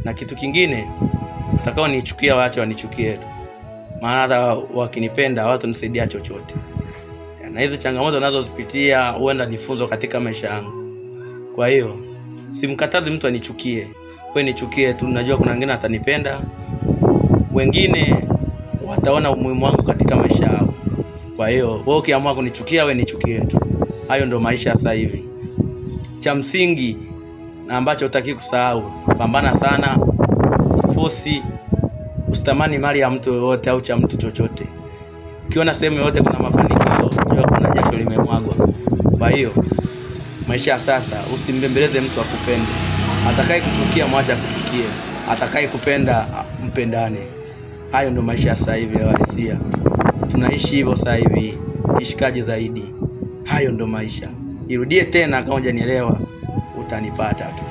Na kitu kingine, utakao nichukia waache wanichukie tu. Maana hata wakinipenda watu nisaidia chochote. Na hizo changamoto nazozipitia huenda nifunzo katika maisha yangu. Kwa hiyo simkatazi mtu anichukie. Wewe nichukie tu, najua kuna wengine atanipenda. Wengine wataona umuhimu wangu katika maisha yao. Kwa hiyo wewe ukiamua kunichukia, wewe nichukie tu. Hayo ndio maisha sasa hivi. Cha msingi na ambacho hutaki kusahau, pambana sana, fosi, usitamani mali ya mtu yoyote au cha mtu chochote. Ukiona sehemu yote kuna mafanikio, jua kuna jasho limemwagwa. Kwa hiyo maisha sasa, usimbembeleze mtu akupende. Atakaye kuchukia mwache akuchukie, atakaye kupenda mpendane. Hayo ndio maisha sasa hivi ya halisia. Tunaishi hivyo sasa hivi, ishikaje zaidi. Hayo ndio maisha. Irudie tena kama hujanielewa, utanipata tu.